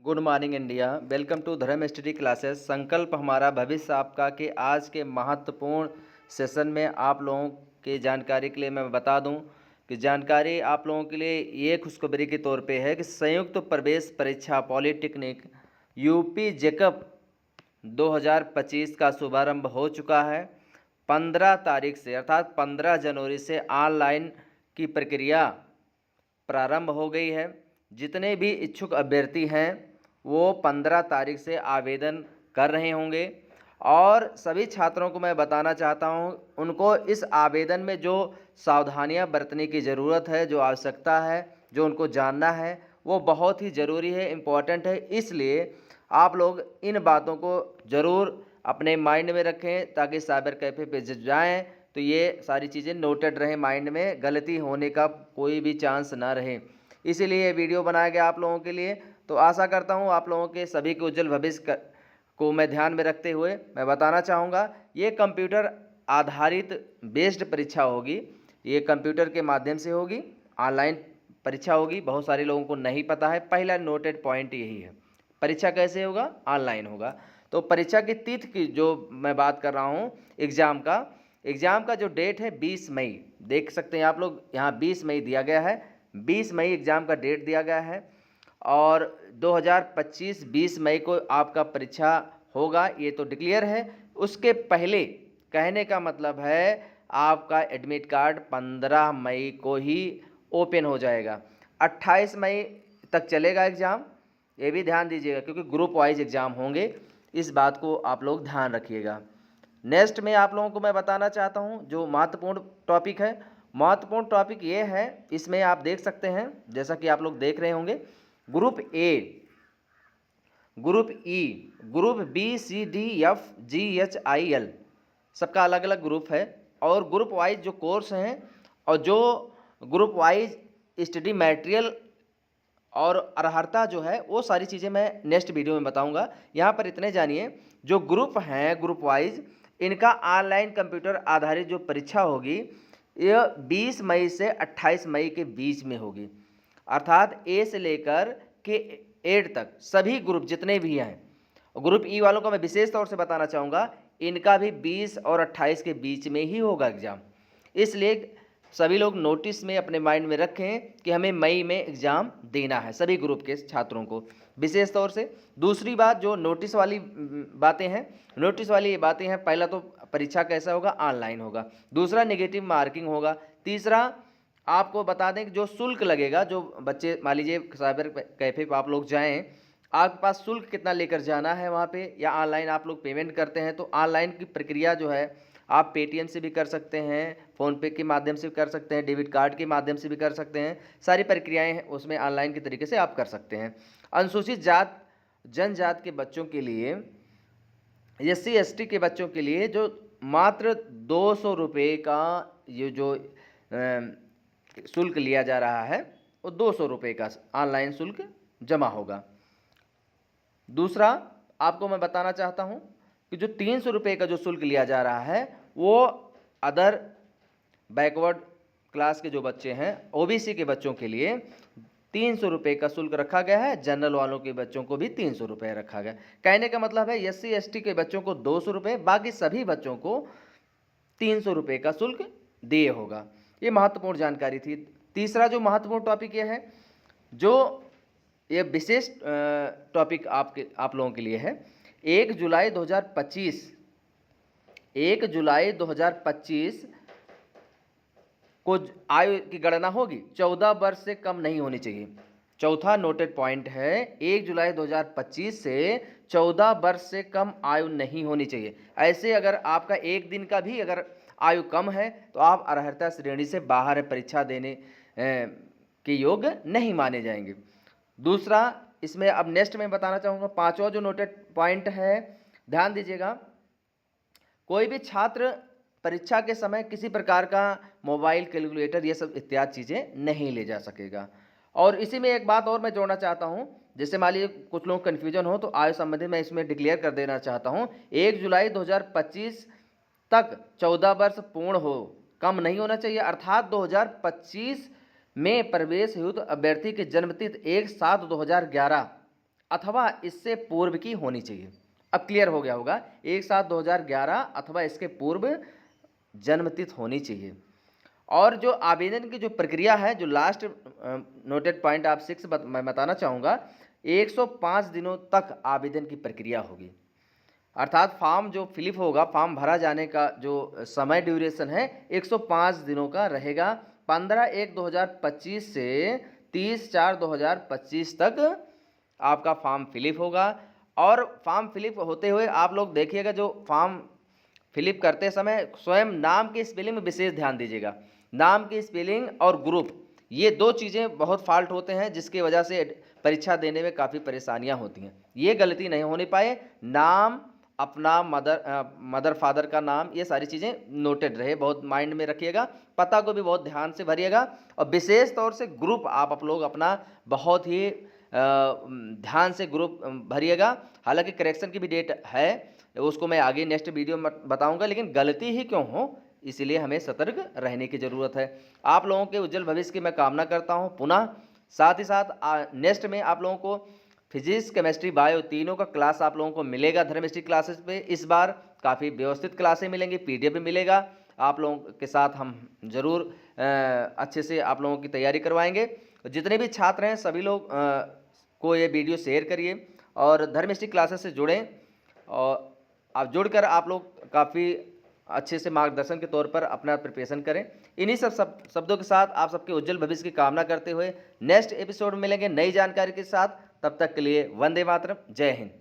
Good morning India. Welcome to Dharma study classes. संकल्प हमारा भविष्य आपका के आज के महत्वपूर्ण सेशन में आप लोगों की जानकारी के लिए मैं बता दूं कि जानकारी आप लोगों के लिए ये खुशखबरी के तौर पे है कि संयुक्त प्रवेश परीक्षा पॉलिटेक्निक यूपी जेकअप 2025 का शुभारंभ हो चुका है। 15 तारीख से अर्थात 15 जनवरी से ऑनलाइन की प्रक्रिया प्रारंभ हो गई है। जितने भी इच्छुक अभ्यर्थी हैं वो 15 तारीख से आवेदन कर रहे होंगे और सभी छात्रों को मैं बताना चाहता हूं उनको इस आवेदन में जो सावधानियां बरतने की ज़रूरत है, जो आवश्यकता है, जो उनको जानना है वो बहुत ही ज़रूरी है, इम्पॉर्टेंट है। इसलिए आप लोग इन बातों को ज़रूर अपने माइंड में रखें ताकि साइबर कैफ़े पे जाएं तो ये सारी चीज़ें नोटेड रहें, माइंड में गलती होने का कोई भी चांस ना रहे। इसीलिए ये वीडियो बनाया गया आप लोगों के लिए। तो आशा करता हूँ आप लोगों के सभी के उज्जवल भविष्य को मैं ध्यान में रखते हुए मैं बताना चाहूँगा ये कंप्यूटर आधारित बेस्ड परीक्षा होगी। ये कंप्यूटर के माध्यम से होगी, ऑनलाइन परीक्षा होगी। बहुत सारे लोगों को नहीं पता है, पहला नोटेड पॉइंट यही है। परीक्षा कैसे होगा? ऑनलाइन होगा। तो परीक्षा की तिथि की जो मैं बात कर रहा हूँ एग्ज़ाम का जो डेट है 20 मई, देख सकते हैं आप लोग यहाँ 20 मई दिया गया है। 20 मई एग्ज़ाम का डेट दिया गया है और 2025 20 मई को आपका परीक्षा होगा, ये तो डिक्लेयर है। उसके पहले कहने का मतलब है आपका एडमिट कार्ड 15 मई को ही ओपन हो जाएगा। 28 मई तक चलेगा एग्ज़ाम, ये भी ध्यान दीजिएगा क्योंकि ग्रुप वाइज एग्ज़ाम होंगे, इस बात को आप लोग ध्यान रखिएगा। नेक्स्ट में आप लोगों को मैं बताना चाहता हूँ जो महत्वपूर्ण टॉपिक है, महत्वपूर्ण टॉपिक ये है, इसमें आप देख सकते हैं जैसा कि आप लोग देख रहे होंगे group A, group E, group B C D F G H I L, सबका अलग अलग ग्रुप है और ग्रुप वाइज जो कोर्स हैं और जो ग्रुप वाइज स्टडी मटेरियल और अर्हता जो है वो सारी चीज़ें मैं नेक्स्ट वीडियो में बताऊंगा। यहाँ पर इतने जानिए जो ग्रुप हैं ग्रुप वाइज इनका ऑनलाइन कंप्यूटर आधारित जो परीक्षा होगी ये 20 मई से 28 मई के बीच में होगी। अर्थात ए से लेकर के 8 तक सभी ग्रुप जितने भी हैं। ग्रुप ई वालों का मैं विशेष तौर से बताना चाहूँगा इनका भी 20 और 28 के बीच में ही होगा एग्ज़ाम। इसलिए सभी लोग नोटिस में अपने माइंड में रखें कि हमें मई में एग्ज़ाम देना है सभी ग्रुप के छात्रों को विशेष तौर से। दूसरी बात जो नोटिस वाली बातें हैं, नोटिस वाली ये बातें हैं, पहला तो परीक्षा कैसा होगा? ऑनलाइन होगा। दूसरा नेगेटिव मार्किंग होगा। तीसरा आपको बता दें कि जो शुल्क लगेगा, जो बच्चे मान लीजिए साइबर कैफ़े पर आप लोग जाएँ, आपके पास शुल्क कितना लेकर जाना है वहाँ पे, या ऑनलाइन आप लोग पेमेंट करते हैं तो ऑनलाइन की प्रक्रिया जो है आप पेटीएम से भी कर सकते हैं, फ़ोनपे के माध्यम से भी कर सकते हैं, डेबिट कार्ड के माध्यम से भी कर सकते हैं। सारी प्रक्रियाएं हैं उसमें ऑनलाइन के तरीके से आप कर सकते हैं। अनुसूचित जात जनजात के बच्चों के लिए, एससी एसटी के बच्चों के लिए जो मात्र 200 रुपये का ये जो शुल्क लिया जा रहा है वो 200 रुपये का ऑनलाइन शुल्क जमा होगा। दूसरा आपको मैं बताना चाहता हूँ कि जो 300 रुपये का जो शुल्क लिया जा रहा है वो अदर बैकवर्ड क्लास के जो बच्चे हैं ओबीसी के बच्चों के लिए 300 रुपये का शुल्क रखा गया है। जनरल वालों के बच्चों को भी 300 रुपये रखा गया। कहने का मतलब है एससी एसटी के बच्चों को 200 रुपये, बाकी सभी बच्चों को 300 रुपये का शुल्क दिए होगा। ये महत्वपूर्ण जानकारी थी। तीसरा जो महत्वपूर्ण टॉपिक ये है, जो ये विशेष टॉपिक आप लोगों के लिए है, 1 जुलाई 2025 को आयु की गणना होगी। 14 वर्ष से कम नहीं होनी चाहिए। चौथा नोटेड पॉइंट है 1 जुलाई 2025 से 14 वर्ष से कम आयु नहीं होनी चाहिए। ऐसे अगर आपका एक दिन का भी अगर आयु कम है तो आप अर्हता श्रेणी से बाहर परीक्षा देने के योग्य नहीं माने जाएंगे। दूसरा इसमें अब नेक्स्ट में बताना चाहूँगा, पांचवा जो नोटेड पॉइंट है, ध्यान दीजिएगा, कोई भी छात्र परीक्षा के समय किसी प्रकार का मोबाइल, कैलकुलेटर, ये सब इत्यादि चीज़ें नहीं ले जा सकेगा। और इसी में एक बात और मैं जोड़ना चाहता हूँ, जैसे मान लीजिए कुछ लोग कन्फ्यूजन हो तो आयु संबंधी मैं इसमें डिक्लेयर कर देना चाहता हूँ। 1 जुलाई 2025 तक 14 वर्ष पूर्ण हो, कम नहीं होना चाहिए। अर्थात 2025 में प्रवेश हेतु अभ्यर्थी की जन्मतिथि 1/7/2011 अथवा इससे पूर्व की होनी चाहिए। अब क्लियर हो गया होगा, 1/7/2011 अथवा इसके पूर्व जन्मतिथि होनी चाहिए। और जो आवेदन की जो प्रक्रिया है, जो लास्ट नोटेड पॉइंट आप 6 मैं बताना चाहूँगा, 105 दिनों तक आवेदन की प्रक्रिया होगी। अर्थात फॉर्म जो फिलिप होगा, फॉर्म भरा जाने का जो समय ड्यूरेशन है 105 दिनों का रहेगा। 15/1/2025 से 30/4/2025 तक आपका फॉर्म फिलिप होगा। और फॉर्म फिलिप होते हुए आप लोग देखिएगा, जो फॉर्म फिलिप करते समय स्वयं नाम की स्पेलिंग में विशेष ध्यान दीजिएगा। नाम की स्पेलिंग और ग्रुप, ये दो चीज़ें बहुत फॉल्ट होते हैं, जिसकी वजह से परीक्षा देने में काफ़ी परेशानियां होती हैं। ये गलती नहीं होनी पाए। नाम, अपना मदर फादर का नाम, ये सारी चीज़ें नोटेड रहे, बहुत माइंड में रखिएगा। पता को भी बहुत ध्यान से भरिएगा। और विशेष तौर से ग्रुप आप लोग अपना बहुत ही ध्यान से ग्रुप भरिएगा। हालांकि करेक्शन की भी डेट है, उसको मैं आगे नेक्स्ट वीडियो में बताऊंगा, लेकिन गलती ही क्यों हो इसलिए हमें सतर्क रहने की ज़रूरत है। आप लोगों के उज्जवल भविष्य की मैं कामना करता हूं। पुनः साथ ही साथ नेक्स्ट में आप लोगों को फिजिक्स, केमिस्ट्री, बायो तीनों का क्लास आप लोगों को मिलेगा धर्म स्टडी क्लासेस पे। इस बार काफ़ी व्यवस्थित क्लासें मिलेंगी, PDF भी मिलेगा। आप लोगों के साथ हम जरूर अच्छे से आप लोगों की तैयारी करवाएंगे। जितने भी छात्र हैं सभी लोग को ये वीडियो शेयर करिए और धर्म स्टडी क्लासेस से जुड़ें। और आप जुड़कर आप लोग काफ़ी अच्छे से मार्गदर्शन के तौर पर अपना प्रिपरेशन करें। इन्हीं सब शब्दों के साथ आप सबके उज्जवल भविष्य की कामना करते हुए नेक्स्ट एपिसोड में मिलेंगे नई जानकारी के साथ। तब तक के लिए वंदे मातरम, जय हिंद।